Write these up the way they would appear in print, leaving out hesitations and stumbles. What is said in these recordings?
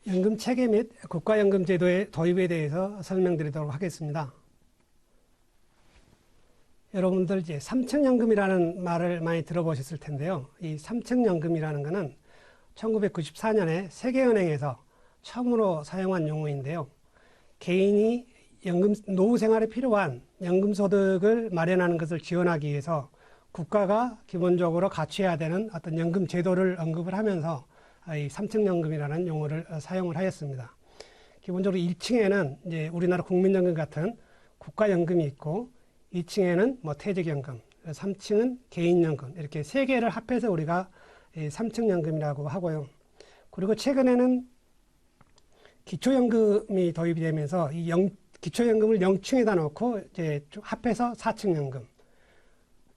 연금 체계 및 국가연금 제도의 도입에 대해서 설명드리도록 하겠습니다. 여러분들 이제 삼층연금이라는 말을 많이 들어보셨을 텐데요. 이 삼층연금이라는 것은 1994년에 세계은행에서 처음으로 사용한 용어인데요. 개인이 노후 생활에 필요한 연금 소득을 마련하는 것을 지원하기 위해서 국가가 기본적으로 갖춰야 되는 어떤 연금 제도를 언급을 하면서 이 삼층연금이라는 용어를 사용을 하였습니다. 기본적으로 1층에는 이제 우리나라 국민연금 같은 국가연금이 있고 2층에는 뭐 퇴직연금, 3층은 개인연금 이렇게 세 개를 합해서 우리가 삼층연금이라고 하고요. 그리고 최근에는 기초연금이 도입이 되면서 기초연금을 0층에다 놓고 이제 합해서 4층연금,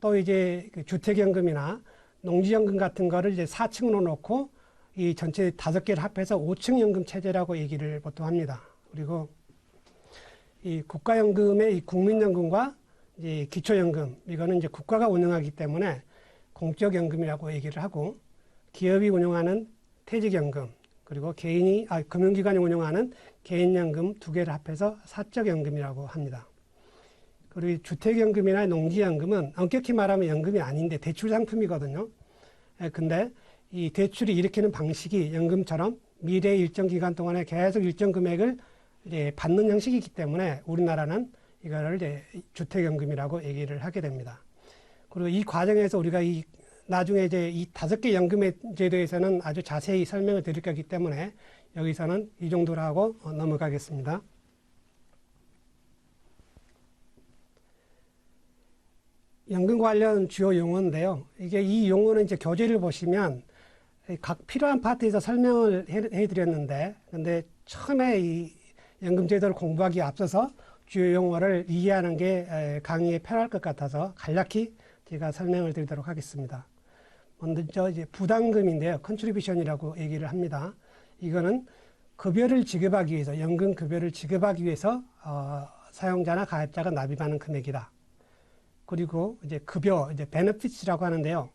또 이제 그 주택연금이나 농지연금 같은 거를 이제 4층으로 놓고 이 전체 5개를 합해서 5층 연금 체제라고 얘기를 보통 합니다. 그리고 이 국가연금의 이 국민연금과 이 기초연금, 이거는 이제 국가가 운영하기 때문에 공적연금이라고 얘기를 하고, 기업이 운영하는 퇴직연금, 그리고 금융기관이 운영하는 개인연금 2개를 합해서 사적연금이라고 합니다. 그리고 주택연금이나 농지연금은 엄격히 말하면 연금이 아닌데 대출 상품이거든요. 근데 이 대출이 일으키는 방식이 연금처럼 미래 일정 기간 동안에 계속 일정 금액을 이제 받는 형식이기 때문에 우리나라는 이거를 이제 주택연금이라고 얘기를 하게 됩니다. 그리고 이 과정에서 우리가 나중에 이제 이 5개 연금의 제도에서는 아주 자세히 설명을 드릴 거기 때문에 여기서는 이 정도로 하고 넘어가겠습니다. 연금 관련 주요 용어인데요. 이 용어는 이제 교재를 보시면 각 필요한 파트에서 설명을 해드렸는데, 근데 처음에 이 연금제도를 공부하기에 앞서서 주요 용어를 이해하는 게 강의에 편할 것 같아서 간략히 제가 설명을 드리도록 하겠습니다. 먼저 이제 부담금인데요. 컨트리뷰션이라고 얘기를 합니다. 이거는 급여를 지급하기 위해서, 연금 급여를 지급하기 위해서 사용자나 가입자가 납입하는 금액이다. 그리고 이제 급여, 이제 베네피츠라고 하는데요.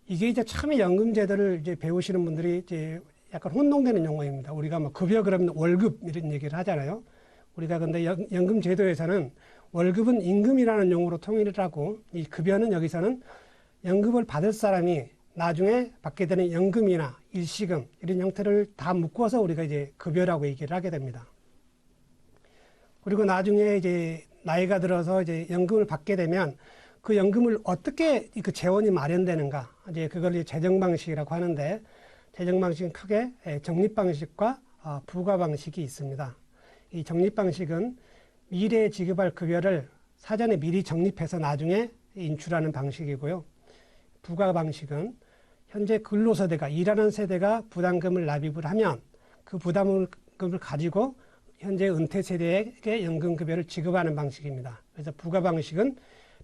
이게 이제 처음에 연금제도를 이제 배우시는 분들이 이제 약간 혼동되는 용어입니다. 우리가 뭐 급여 그러면 월급 이런 얘기를 하잖아요. 우리가 근데 연금제도에서는 월급은 임금이라는 용어로 통일을 하고, 이 급여는 여기서는 연금을 받을 사람이 나중에 받게 되는 연금이나 일시금 이런 형태를 다 묶어서 우리가 이제 급여라고 얘기를 하게 됩니다. 그리고 나중에 이제 나이가 들어서 이제 연금을 받게 되면 그 연금을 어떻게 그 재원이 마련되는가, 이제 그걸 이제 재정 방식이라고 하는데, 재정 방식은 크게 적립 방식과 부과 방식이 있습니다. 이 적립 방식은 미래에 지급할 급여를 사전에 미리 적립해서 나중에 인출하는 방식이고요. 부과 방식은 현재 근로세대가, 일하는 세대가 부담금을 납입을 하면 그 부담금을 가지고 현재 은퇴 세대에게 연금급여를 지급하는 방식입니다. 그래서 부과 방식은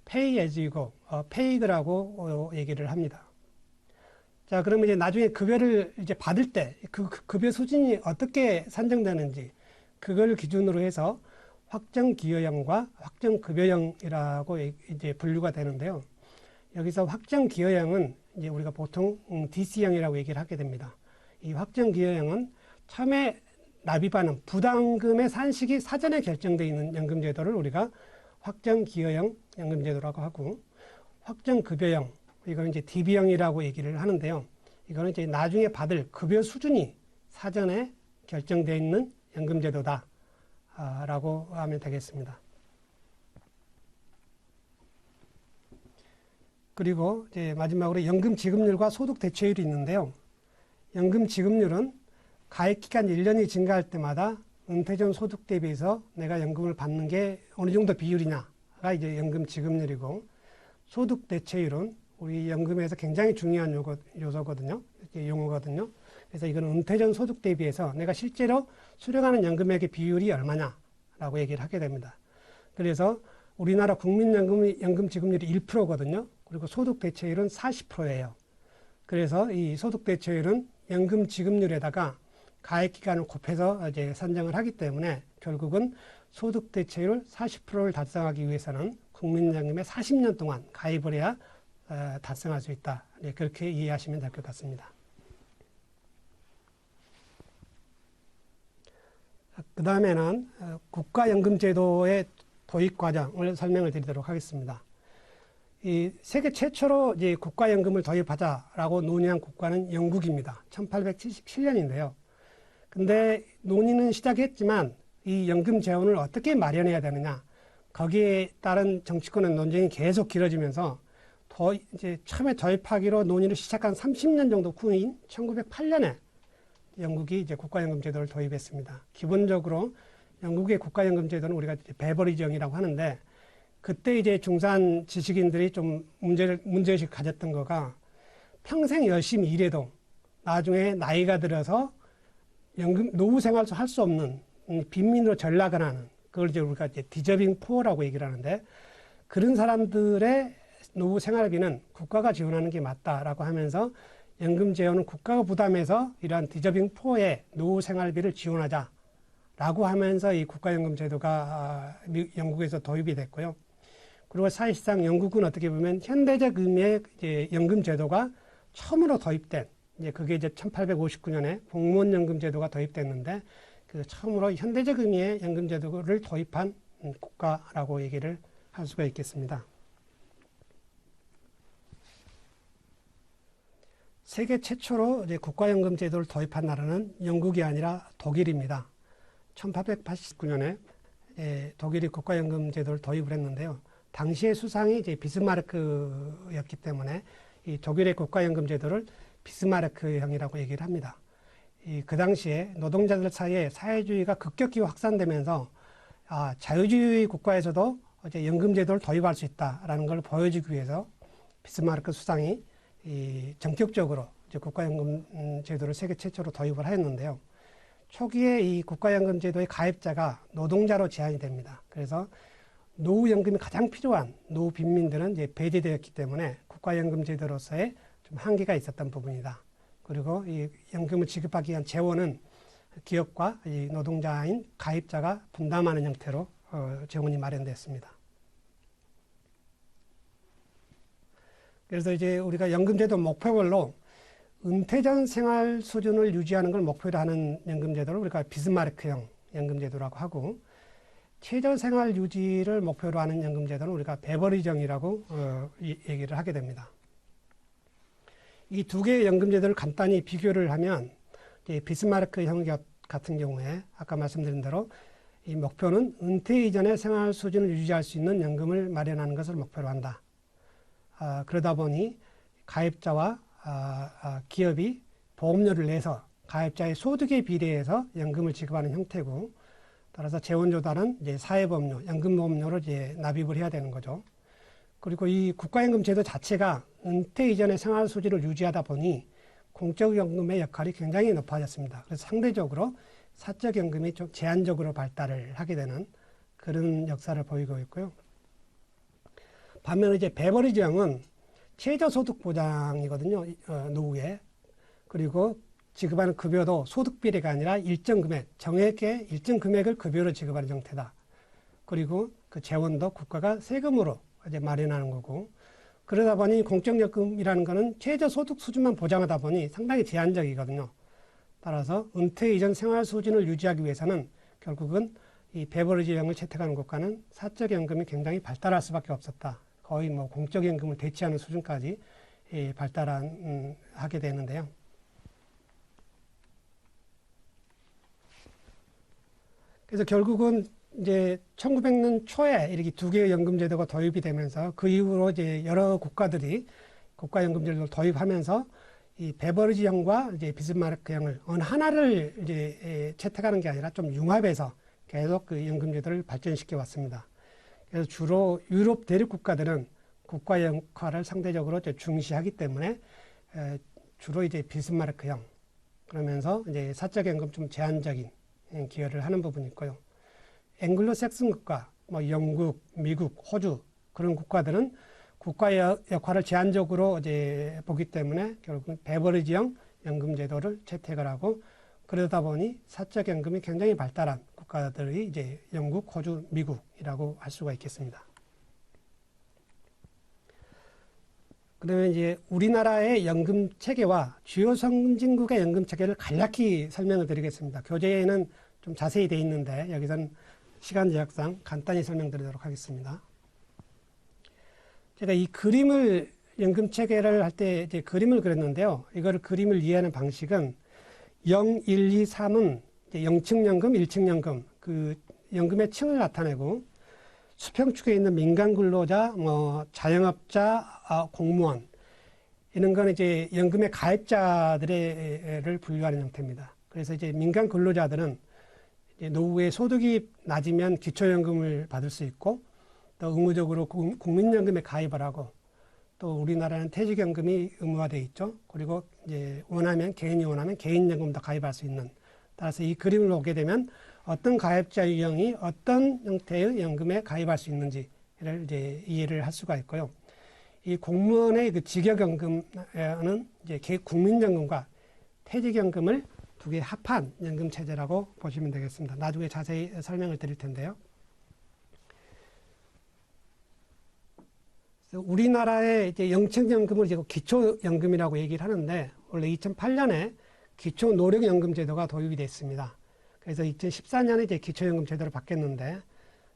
pay as you go, pay라고 얘기를 합니다. 자, 그러면 이제 나중에 급여를 이제 받을 때 그 급여 수준이 어떻게 산정되는지 그걸 기준으로 해서 확정기여형과 확정급여형이라고 이제 분류가 되는데요. 여기서 확정기여형은 이제 우리가 보통 DC형이라고 얘기를 하게 됩니다. 이 확정기여형은 처음에 납입하는 부담금의 산식이 사전에 결정되어 있는 연금제도를 우리가 확정기여형 연금제도라고 하고, 확정급여형, 이거는 이제 DB형이라고 얘기를 하는데요. 이거는 이제 나중에 받을 급여 수준이 사전에 결정되어 있는 연금제도다 라고 하면 되겠습니다. 그리고 이제 마지막으로 연금 지급률과 소득 대체율이 있는데요. 연금 지급률은 가입 기간 1년이 증가할 때마다 은퇴 전 소득 대비해서 내가 연금을 받는 게 어느 정도 비율이냐가 이제 연금 지급률이고, 소득 대체율은 우리 연금에서 굉장히 중요한 요소거든요. 용어거든요. 그래서 이거는 은퇴 전 소득 대비해서 내가 실제로 수령하는 연금액의 비율이 얼마냐라고 얘기를 하게 됩니다. 그래서 우리나라 국민연금 지급률이 1%거든요. 그리고 소득 대체율은 40%예요. 그래서 이 소득 대체율은 연금 지급률에다가 가입 기간을 곱해서 이제 산정을 하기 때문에 결국은 소득 대체율 40%를 달성하기 위해서는 국민연금에 40년 동안 가입을 해야 달성할 수 있다. 네, 그렇게 이해하시면 될 것 같습니다. 그 다음에는 국가연금제도의 도입 과정을 설명을 드리도록 하겠습니다. 이 세계 최초로 이제 국가연금을 도입하자라고 논의한 국가는 영국입니다. 1877년인데요. 근데 논의는 시작했지만 이 연금 재원을 어떻게 마련해야 되느냐, 거기에 따른 정치권의 논쟁이 계속 길어지면서 이제 처음에 도입하기로 논의를 시작한 30년 정도 후인 1908년에 영국이 이제 국가연금 제도를 도입했습니다. 기본적으로 영국의 국가연금 제도는 우리가 이제 베버리지형이라고 하는데, 그때 이제 중산 지식인들이 좀 문제의식 가졌던 거가, 평생 열심히 일해도 나중에 나이가 들어서 노후 생활도 할 수 없는 빈민으로 전락을 하는, 그걸 이제 우리가 이제 디저빙 포어라고 얘기를 하는데, 그런 사람들의 노후 생활비는 국가가 지원하는 게 맞다라고 하면서 연금 재원은 국가가 부담해서 이러한 디저빙 포어의 노후 생활비를 지원하자라고 하면서 이 국가연금 제도가 영국에서 도입이 됐고요. 그리고 사실상 영국은 어떻게 보면 현대적 의미의 이제 연금 제도가 처음으로 도입된, 이제 그게 이제 1859년에 공무원 연금 제도가 도입됐는데, 그 처음으로 현대적 의미의 연금 제도를 도입한 국가라고 얘기를 할 수가 있겠습니다. 세계 최초로 이제 국가연금 제도를 도입한 나라는 영국이 아니라 독일입니다. 1889년에 독일이 국가연금 제도를 도입을 했는데요. 당시의 수상이 이제 비스마르크였기 때문에 이 독일의 국가연금 제도를 비스마르크형이라고 얘기를 합니다. 그 당시에 노동자들 사이에 사회주의가 급격히 확산되면서 자유주의 국가에서도 이제 연금 제도를 도입할 수 있다라는 걸 보여주기 위해서 비스마르크 수상이 전격적으로 이제 국가연금 제도를 세계 최초로 도입을 하였는데요. 초기에 이 국가연금 제도의 가입자가 노동자로 제한이 됩니다. 그래서 노후연금이 가장 필요한 노후 빈민들은 이제 배제되었기 때문에 국가연금 제도로서의 좀 한계가 있었던 부분이다. 그리고 이 연금을 지급하기 위한 재원은 기업과 이 노동자인 가입자가 분담하는 형태로 재원이 마련됐습니다. 그래서 이제 우리가 연금제도 목표별로 은퇴 전 생활 수준을 유지하는 걸 목표로 하는 연금제도를 우리가 비스마르크형 연금제도라고 하고, 최저 생활 유지를 목표로 하는 연금제도는 우리가 베버리지형이라고 얘기를 하게 됩니다. 이 두 개의 연금제도를 간단히 비교를 하면, 비스마르크형 같은 경우에 아까 말씀드린 대로 이 목표는 은퇴 이전의 생활 수준을 유지할 수 있는 연금을 마련하는 것을 목표로 한다. 그러다 보니 가입자와 기업이 보험료를 내서 가입자의 소득에 비례해서 연금을 지급하는 형태고, 따라서 재원조달은 이제 사회보험료, 연금보험료를 이제 납입을 해야 되는 거죠. 그리고 이 국가연금 제도 자체가 은퇴 이전의 생활 수준을 유지하다 보니 공적연금의 역할이 굉장히 높아졌습니다. 그래서 상대적으로 사적연금이 좀 제한적으로 발달을 하게 되는 그런 역사를 보이고 있고요. 반면에 이제 베버리지형은 최저소득 보장이거든요. 노후에. 그리고 지급하는 급여도 소득 비례가 아니라 일정 금액, 정액의 일정 금액을 급여로 지급하는 형태다. 그리고 그 재원도 국가가 세금으로 이제 마련하는 거고, 그러다 보니 공적연금이라는 거는 최저소득 수준만 보장하다 보니 상당히 제한적이거든요. 따라서 은퇴 이전 생활 수준을 유지하기 위해서는 결국은 이 베버리지형을 채택하는 국가는 사적연금이 굉장히 발달할 수밖에 없었다. 거의 뭐 공적연금을 대체하는 수준까지 하게 되는데요. 그래서 결국은 이제 1900년 초에 이렇게 두 개의 연금제도가 도입이 되면서 그 이후로 이제 여러 국가들이 국가연금제도를 도입하면서 이 베버리지형과 이제 비스마르크형을 어느 하나를 이제 채택하는 게 아니라 좀 융합해서 계속 그 연금제도를 발전시켜 왔습니다. 그래서 주로 유럽 대륙 국가들은 국가 역할을 상대적으로 이제 중시하기 때문에 주로 이제 비스마르크형, 그러면서 이제 사적연금 좀 제한적인 기여를 하는 부분이 있고요. 앵글로색슨 국가, 뭐 영국, 미국, 호주 그런 국가들은 국가 역할을 제한적으로 이제 보기 때문에 결국 베버리지형 연금제도를 채택을 하고, 그러다 보니 사적연금이 굉장히 발달한 국가들이 이제 영국, 호주, 미국이라고 할 수가 있겠습니다. 그러면 이제 우리나라의 연금 체계와 주요 선진국의 연금 체계를 간략히 설명을 드리겠습니다. 교재에는 좀 자세히 돼 있는데 여기서는 시간 제약상 간단히 설명드리도록 하겠습니다. 제가 이 그림을 연금 체계를 할 때 이제 그림을 그렸는데요. 이거를 그림을 이해하는 방식은 0, 1, 2, 3은 0층 연금, 1층 연금, 그 연금의 층을 나타내고 수평축에 있는 민간 근로자, 뭐 자영업자, 공무원 이런 건 이제 연금의 가입자들을 분류하는 형태입니다. 그래서 이제 민간 근로자들은 이제 노후에 소득이 낮으면 기초연금을 받을 수 있고 또 의무적으로 국민연금에 가입을 하고 또 우리나라는 퇴직연금이 의무화되어 있죠. 그리고 이제 개인이 원하면 개인연금도 가입할 수 있는. 따라서 이 그림을 보게 되면 어떤 가입자 유형이 어떤 형태의 연금에 가입할 수 있는지를 이제 이해를 할 수가 있고요. 이 공무원의 그 직역연금은 이제 국민연금과 퇴직연금을 두 개 합한 연금 체제라고 보시면 되겠습니다. 나중에 자세히 설명을 드릴 텐데요. 우리나라의 이제 영층연금을 이제 기초연금이라고 얘기를 하는데 원래 2008년에 기초노령연금제도가 도입이 됐습니다. 그래서 2014년에 이제 기초연금 제도로 바뀌었는데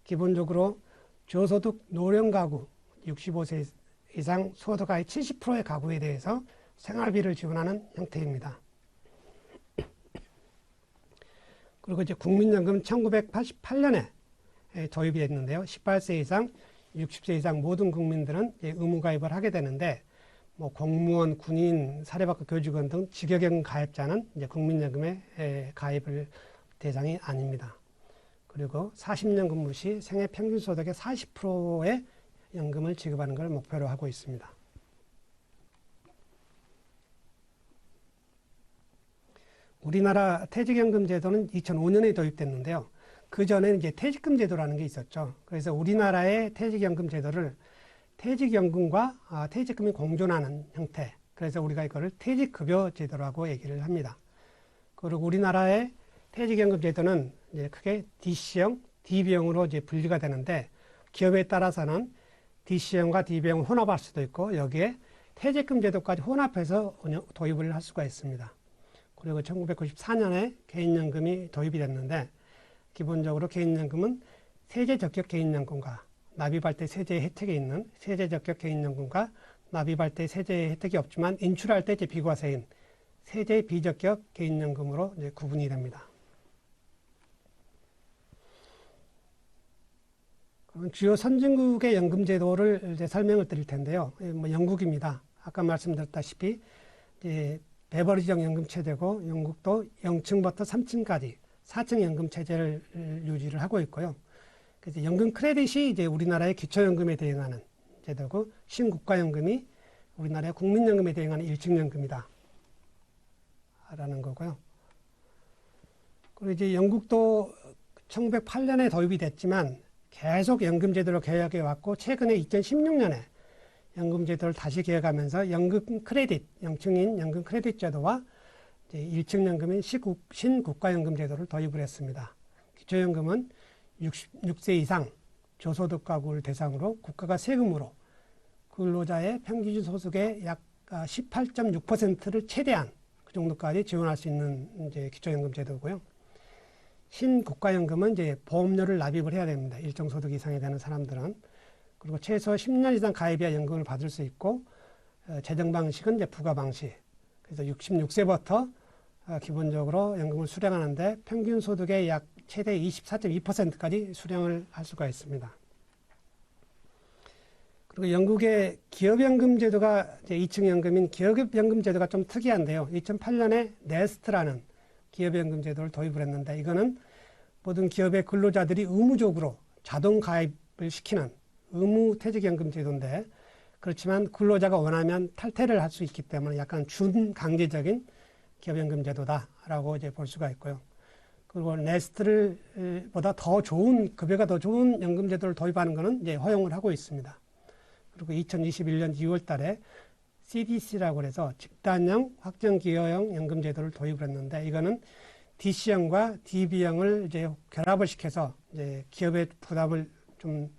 기본적으로 저소득 노령 가구 65세 이상 소득의 70%의 가구에 대해서 생활비를 지원하는 형태입니다. 그리고 이제 국민연금은 1988년에 도입이 됐는데요. 18세 이상, 60세 이상 모든 국민들은 의무 가입을 하게 되는데 뭐 공무원, 군인, 사립학교 교직원 등 직역연금 가입자는 이제 국민연금에 가입을 대상이 아닙니다. 그리고 40년 근무 시 생애 평균 소득의 40%의 연금을 지급하는 걸 목표로 하고 있습니다. 우리나라 퇴직연금 제도는 2005년에 도입됐는데요. 그 전에는 이제 퇴직금 제도라는 게 있었죠. 그래서 우리나라의 퇴직연금 제도를 퇴직연금과 퇴직금이 공존하는 형태. 그래서 우리가 이거를 퇴직급여 제도라고 얘기를 합니다. 그리고 우리나라의 퇴직연금 제도는 이제 크게 DC형, DB형으로 이제 분리가 되는데 기업에 따라서는 DC형과 DB형을 혼합할 수도 있고 여기에 퇴직금 제도까지 혼합해서 도입을 할 수가 있습니다. 그리고 1994년에 개인연금이 도입이 됐는데 기본적으로 개인연금은 세제적격 개인연금과 납입할 때 세제 혜택이 있는 세제적격 개인연금과 납입할 때 세제 혜택이 없지만 인출할 때 비과세인 세제 비적격 개인연금으로 이제 구분이 됩니다. 그럼 주요 선진국의 연금 제도를 이제 설명을 드릴 텐데요. 뭐 영국입니다. 아까 말씀드렸다시피 이제 베버리지형 연금 체제고 영국도 0층부터 3층까지 4층 연금 체제를 유지를 하고 있고요. 그래서 연금 크레딧이 이제 우리나라의 기초연금에 대응하는 제도고 신국가연금이 우리나라의 국민연금에 대응하는 1층 연금이다 라는 거고요. 그리고 이제 영국도 1908년에 도입이 됐지만 계속 연금 제도로 개혁해 왔고 최근에 2016년에 연금 제도를 다시 개혁하면서 연금 크레딧, 0층인 연금 크레딧 제도와 이제 1층 연금인 신국가연금 제도를 도입을 했습니다. 기초연금은 66세 이상 저소득 가구를 대상으로 국가가 세금으로 근로자의 평균 소득의 약 18.6%를 최대한 그 정도까지 지원할 수 있는 이제 기초연금 제도고요. 신국가연금은 이제 보험료를 납입을 해야 됩니다. 일정 소득 이상이 되는 사람들은. 그리고 최소 10년 이상 가입해야 연금을 받을 수 있고, 재정 방식은 이제 부과 방식. 그래서 66세부터 기본적으로 연금을 수령하는데 평균 소득의 약 최대 24.2%까지 수령을 할 수가 있습니다. 그리고 영국의 기업연금 제도가 이제 2층 연금인 기업연금 제도가 좀 특이한데요. 2008년에 네스트라는 기업연금 제도를 도입을 했는데 이거는 모든 기업의 근로자들이 의무적으로 자동 가입을 시키는 의무퇴직연금 제도인데 그렇지만 근로자가 원하면 탈퇴를 할 수 있기 때문에 약간 준강제적인 기업연금 제도다라고 이제 볼 수가 있고요. 그리고 네스트를 보다 더 좋은 급여가 더 좋은 연금 제도를 도입하는 것은 이제 허용을 하고 있습니다. 그리고 2021년 2월 달에 CDC라고 해서 집단형 확정기여형 연금 제도를 도입을 했는데 이거는 DC형과 DB형을 이제 결합을 시켜서 이제 기업의 부담을 좀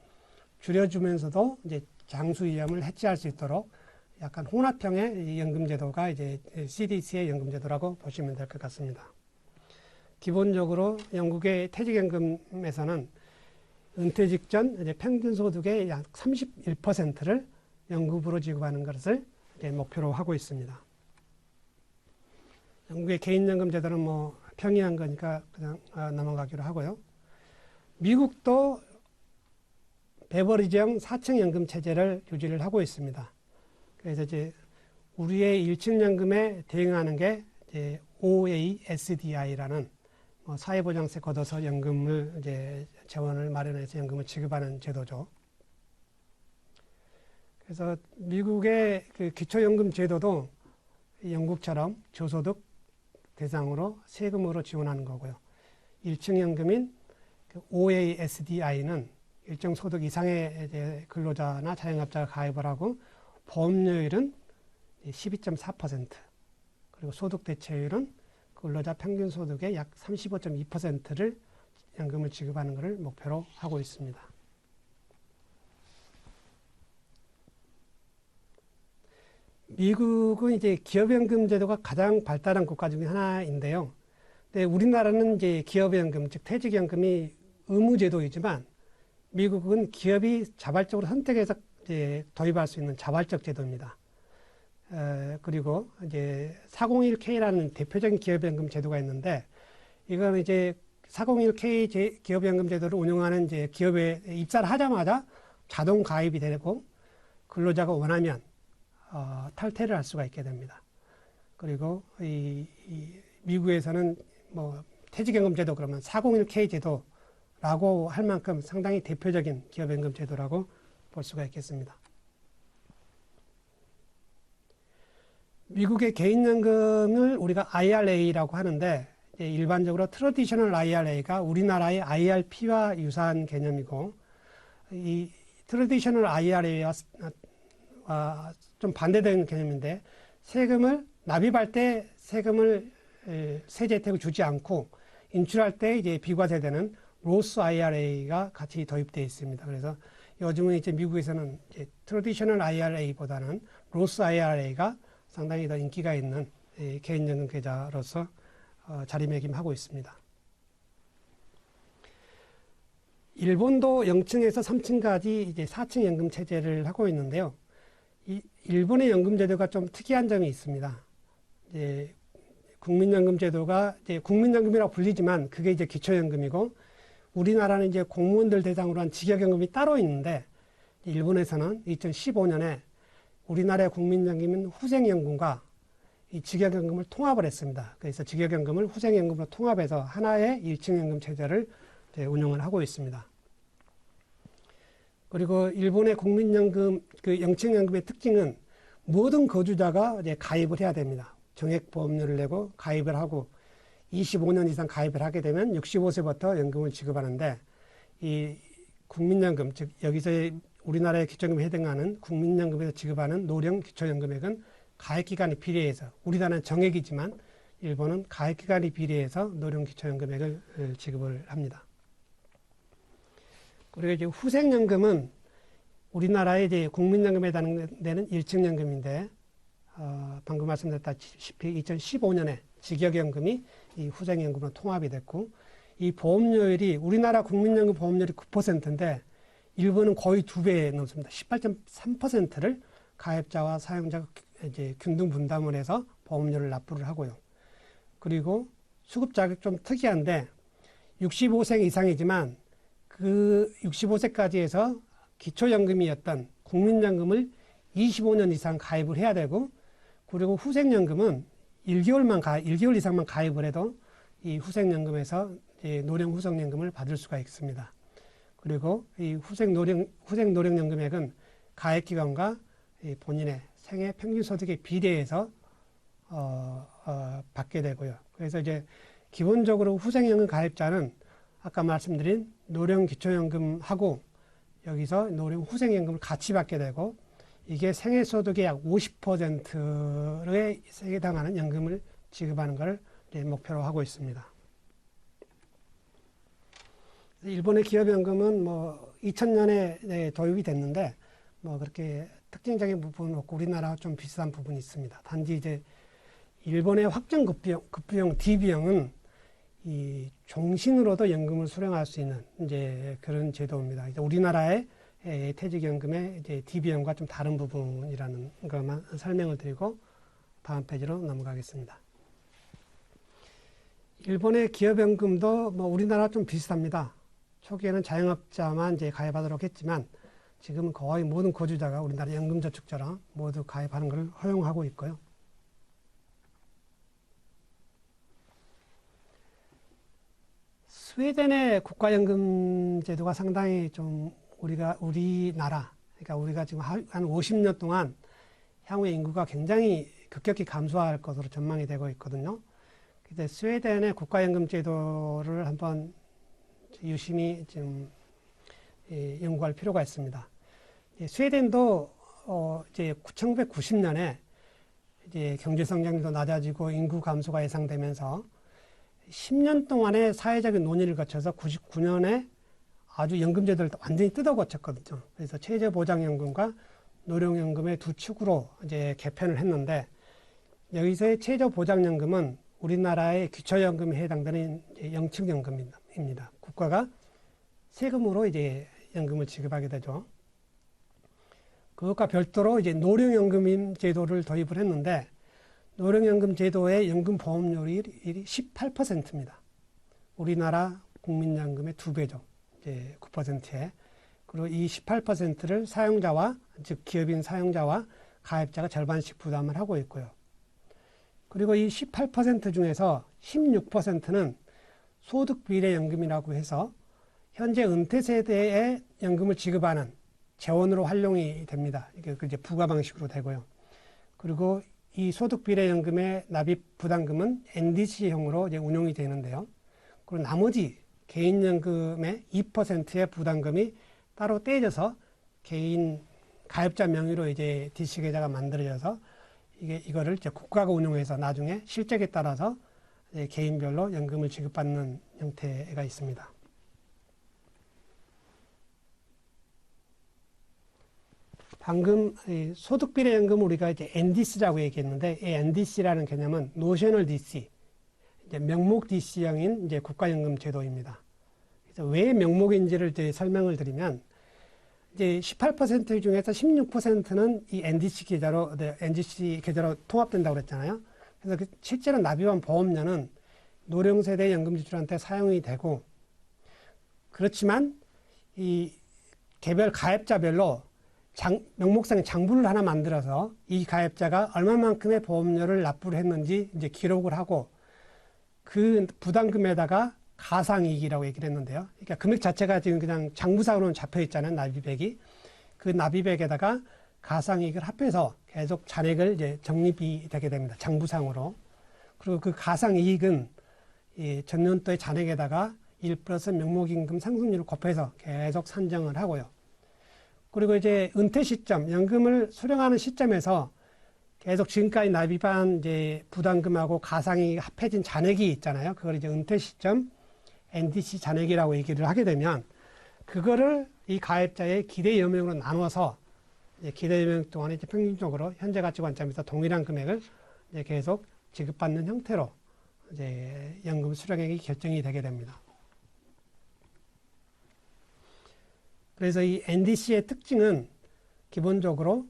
줄여주면서도 이제 장수 위험을 해지할 수 있도록 약간 혼합형의 연금 제도가 이제 CDC의 연금 제도라고 보시면 될 것 같습니다. 기본적으로 영국의 퇴직연금에서는 은퇴 직전 이제 평균 소득의 약 31%를 연금으로 지급하는 것을 이제 목표로 하고 있습니다. 영국의 개인연금 제도는 뭐 평이한 거니까 그냥 넘어가기로 하고요. 미국도 베버리지형 4층 연금 체제를 유지를 하고 있습니다. 그래서 이제 우리의 1층 연금에 대응하는 게 이제 OASDI라는 사회보장세 걷어서 연금을 이제 재원을 마련해서 연금을 지급하는 제도죠. 그래서 미국의 그 기초연금 제도도 영국처럼 저소득 대상으로 세금으로 지원하는 거고요. 1층 연금인 그 OASDI는 일정 소득 이상의 이제 근로자나 자영업자가 가입을 하고 보험료율은 12.4%, 그리고 소득 대체율은 근로자 평균 소득의 약 35.2%를 연금을 지급하는 것을 목표로 하고 있습니다. 미국은 이제 기업연금 제도가 가장 발달한 국가 중에 하나인데요. 근데 우리나라는 이제 기업연금, 즉 퇴직연금이 의무제도이지만 미국은 기업이 자발적으로 선택해서 이제 도입할 수 있는 자발적 제도입니다. 그리고 이제 401K라는 대표적인 기업연금 제도가 있는데, 이건 이제 401K 기업연금 제도를 운영하는 이제 기업에 입사를 하자마자 자동 가입이 되고 근로자가 원하면 탈퇴를 할 수가 있게 됩니다. 그리고 이 미국에서는 뭐 퇴직연금 제도 그러면 401K 제도라고 할 만큼 상당히 대표적인 기업연금 제도라고 볼 수가 있겠습니다. 미국의 개인연금을 우리가 IRA라고 하는데, 일반적으로 트래디셔널 IRA가 우리나라의 IRP와 유사한 개념이고, 이 트래디셔널 IRA와 좀 반대되는 개념인데, 세금을 납입할 때 세금을 세제 혜택을 주지 않고 인출할 때 이제 비과세되는 로스 IRA가 같이 도입되어 있습니다. 그래서 요즘은 이제 미국에서는 이제 트래디셔널 IRA보다는 로스 IRA가 상당히 더 인기가 있는 개인연금 계좌로서 자리매김하고 있습니다. 일본도 0층에서 3층까지 이제 4층 연금 체제를 하고 있는데요. 이 일본의 연금 제도가 좀 특이한 점이 있습니다. 이제 국민연금 제도가 이제 국민연금이라고 불리지만 그게 이제 기초연금이고, 우리나라는 이제 공무원들 대상으로 한 직역연금이 따로 있는데, 일본에서는 2015년에 우리나라의 국민연금인 후생연금과 이 직역연금을 통합을 했습니다. 그래서 직역연금을 후생연금으로 통합해서 하나의 1층 연금 체제를 운영을 하고 있습니다. 그리고 일본의 국민연금, 그 0층 연금의 특징은 모든 거주자가 이제 가입을 해야 됩니다. 정액보험료를 내고 가입을 하고 25년 이상 가입을 하게 되면 65세부터 연금을 지급하는데, 이 국민연금, 즉 여기서 우리나라의 기초연금에 해당하는 국민연금에서 지급하는 노령 기초연금액은 가입기간에 비례해서, 우리나라는 정액이지만 일본은 가입기간에 비례해서 노령 기초연금액을 지급을 합니다. 그리고 이제 후생연금은 우리나라의 이제 국민연금에 해당되는 1층 연금인데, 방금 말씀드렸다시피 2015년에 직역연금이 이 후생연금으로 통합이 됐고, 이 보험료율이 우리나라 국민연금 보험료율이 9%인데 일본은 거의 2배에 넘습니다. 18.3%를 가입자와 사용자가 이제 균등 분담을 해서 보험료를 납부를 하고요. 그리고 수급 자격 좀 특이한데 65세 이상이지만 그 65세까지 해서 기초연금이었던 국민연금을 25년 이상 가입을 해야 되고, 그리고 후생연금은 1개월 이상만 가입을 해도 이 후생연금에서 노령 후생연금을 받을 수가 있습니다. 그리고 이 후생노령연금액은 가입기간과 본인의 생애 평균 소득에 비례해서 받게 되고요. 그래서 이제 기본적으로 후생연금 가입자는 아까 말씀드린 노령 기초연금하고 여기서 노령 후생연금을 같이 받게 되고, 이게 생애 소득의 약 50%에 해당하는 연금을 지급하는 것을 목표로 하고 있습니다. 일본의 기업연금은 뭐 2000년에 도입이 됐는데 뭐 그렇게 특징적인 부분은 없고 우리나라와 좀 비슷한 부분이 있습니다. 단지 이제 일본의 확정급부형 DB형은 이 종신으로도 연금을 수령할 수 있는 이제 그런 제도입니다. 이제 우리나라의 퇴직연금의 이제 DB연과 좀 다른 부분이라는 것만 설명을 드리고 다음 페이지로 넘어가겠습니다. 일본의 기업연금도 뭐 우리나라 좀 비슷합니다. 초기에는 자영업자만 이제 가입하도록 했지만 지금은 거의 모든 거주자가 우리나라 연금저축처럼 모두 가입하는 것을 허용하고 있고요. 스웨덴의 국가연금 제도가 상당히 좀 우리나라, 그러니까 우리가 지금 한 50년 동안 향후의 인구가 굉장히 급격히 감소할 것으로 전망이 되고 있거든요. 근데 스웨덴의 국가연금 제도를 한번 유심히 좀 연구할 필요가 있습니다. 스웨덴도 이제 1990년에 이제 경제 성장률도 낮아지고 인구 감소가 예상되면서 10년 동안의 사회적인 논의를 거쳐서 99년에 아주 연금제도를 완전히 뜯어 고쳤거든요. 그래서 최저보장연금과 노령연금의 두 축으로 이제 개편을 했는데 여기서의 최저보장연금은 우리나라의 기초연금에 해당되는 영축연금입니다. 국가가 세금으로 이제 연금을 지급하게 되죠. 그것과 별도로 이제 노령연금 제도를 도입을 했는데 노령연금 제도의 연금보험료율이 18%입니다. 우리나라 국민연금의 2배죠. 이제 9%에. 그리고 이 18%를 사용자와, 즉 기업인 사용자와 가입자가 절반씩 부담을 하고 있고요. 그리고 이 18% 중에서 16%는 소득비례연금이라고 해서 현재 은퇴 세대에 연금을 지급하는 재원으로 활용이 됩니다. 이게 이제 부과 방식으로 되고요. 그리고 이 소득비례연금의 납입 부담금은 NDC형으로 이제 운용이 되는데요. 그리고 나머지 개인연금의 2%의 부담금이 따로 떼져서 개인 가입자 명의로 이제 DC 계좌가 만들어져서 이거를 이제 국가가 운용해서 나중에 실적에 따라서 개인별로 연금을 지급받는 형태가 있습니다. 방금 소득비례연금 우리가 이제 NDC라고 얘기했는데 이 NDC라는 개념은 노셔널 DC, 이제 명목 DC형인 이제 국가연금 제도입니다. 그래서 왜 명목인지를 이제 설명을 드리면 이제 18% 중에서 16%는 이 NDC 계좌로 통합된다고 그랬잖아요. 그래서 실제로 납입한 보험료는 노령세대 연금지출한테 사용이 되고 그렇지만 이 개별 가입자별로 명목상의 장부를 하나 만들어서 이 가입자가 얼마만큼의 보험료를 납부를 했는지 이제 기록을 하고 그 부담금에다가 가상이익이라고 얘기를 했는데요. 그러니까 금액 자체가 지금 그냥 장부상으로는 잡혀 있잖아요. 납입액이. 그 납입액에다가 가상이익을 합해서 계속 잔액을 이제 적립이 되게 됩니다. 장부상으로. 그리고 그 가상이익은 이 전년도의 잔액에다가 1+ 명목임금 상승률을 곱해서 계속 산정을 하고요. 그리고 이제 은퇴 시점, 연금을 수령하는 시점에서 계속 지금까지 납입한 이제 부담금하고 가상이 합해진 잔액이 있잖아요. 그걸 이제 은퇴 시점 NDC 잔액이라고 얘기를 하게 되면 그거를 이 가입자의 기대 여명으로 나눠서 이제 기대 여명 동안에 이제 평균적으로 현재 가치 관점에서 동일한 금액을 이제 계속 지급받는 형태로 이제 연금 수령액이 결정이 되게 됩니다. 그래서 이 NDC의 특징은 기본적으로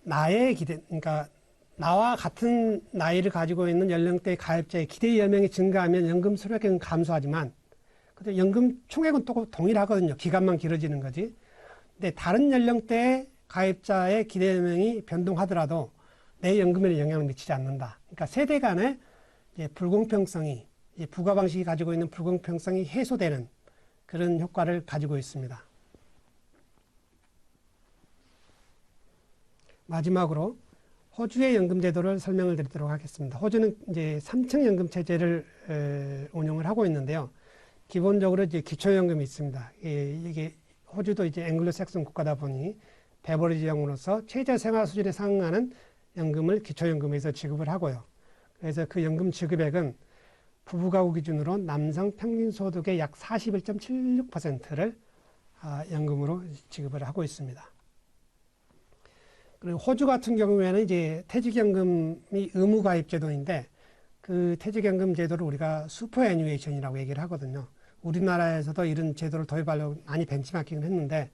그러니까 나와 같은 나이를 가지고 있는 연령대의 가입자의 기대 연명이 증가하면 연금 수령액은 감소하지만 연금 총액은 또 동일하거든요. 기간만 길어지는 거지. 근데 다른 연령대의 가입자의 기대 연명이 변동하더라도 내 연금에는 영향을 미치지 않는다. 그러니까 세대 간의 불공평성이 부과 방식이 가지고 있는 불공평성이 해소되는 그런 효과를 가지고 있습니다. 마지막으로 호주의 연금 제도를 설명을 드리도록 하겠습니다. 호주는 이제 3층 연금 체제를 운영을 하고 있는데요. 기본적으로 이제 기초연금이 있습니다. 이게 호주도 이제 앵글로색슨 국가다 보니 베버리지형으로서 최저 생활 수준에 상응하는 연금을 기초연금에서 지급을 하고요. 그래서 그 연금 지급액은 부부가구 기준으로 남성 평균 소득의 약 41.76%를 연금으로 지급을 하고 있습니다. 그리고 호주 같은 경우에는 이제 퇴직연금이 의무가입 제도인데 그 퇴직연금 제도를 우리가 슈퍼애뉴에이션이라고 얘기를 하거든요. 우리나라에서도 이런 제도를 도입하려고 많이 벤치마킹을 했는데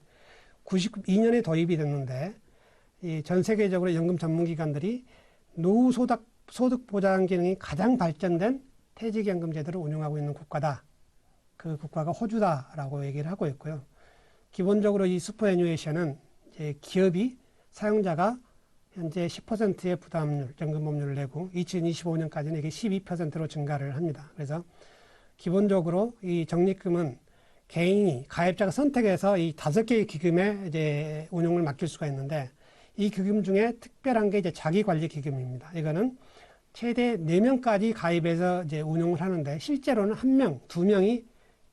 92년에 도입이 됐는데 이 전 세계적으로 연금 전문기관들이 노후 소득 보장 기능이 가장 발전된 퇴직연금 제도를 운영하고 있는 국가다. 그 국가가 호주다라고 얘기를 하고 있고요. 기본적으로 이 슈퍼애뉴에이션은 이제 기업이 사용자가 현재 10%의 부담률, 연금보험료를 내고 2025년까지는 이게 12%로 증가를 합니다. 그래서 기본적으로 이 적립금은 개인이 가입자가 선택해서 이 5개의 기금에 이제 운용을 맡길 수가 있는데 이 기금 중에 특별한 게 이제 자기관리 기금입니다. 이거는 최대 4명까지 가입해서 이제 운용을 하는데 실제로는 1명, 2명이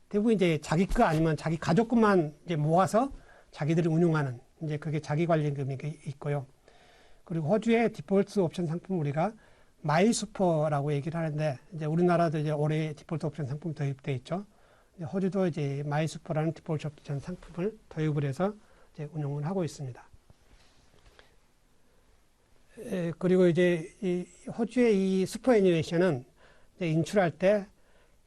대부분 이제 자기 거 아니면 자기 가족 것만 이제 모아서 자기들이 운용하는 이제 그게 자기관리금이 있고요. 그리고 호주의 디폴트 옵션 상품 우리가 마이슈퍼라고 얘기를 하는데 이제 우리나라도 이제 올해 디폴트 옵션 상품 도입돼 있죠. 호주도 이제 마이슈퍼라는 디폴트 옵션 상품을 도입을 해서 이제 운용을 하고 있습니다. 그리고 이제 이 호주의 이 슈퍼애뉴에이션은 인출할 때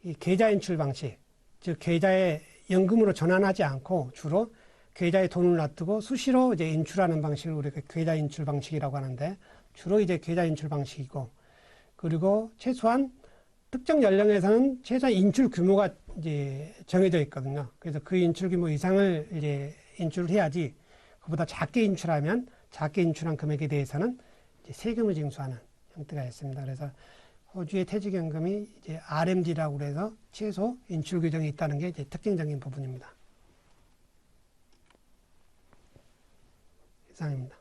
이 계좌 인출 방식, 즉 계좌에 연금으로 전환하지 않고 주로 계좌에 돈을 놔두고 수시로 이제 인출하는 방식을 우리가 계좌 인출 방식이라고 하는데 주로 이제 계좌 인출 방식이고 그리고 최소한 특정 연령에서는 최소한 인출 규모가 이제 정해져 있거든요. 그래서 그 인출 규모 이상을 이제 인출을 해야지 그보다 작게 인출하면 작게 인출한 금액에 대해서는 이제 세금을 징수하는 형태가 있습니다. 그래서 호주의 퇴직연금이 이제 RMD라고 해서 최소 인출 규정이 있다는 게 이제 특징적인 부분입니다. 이상입니다.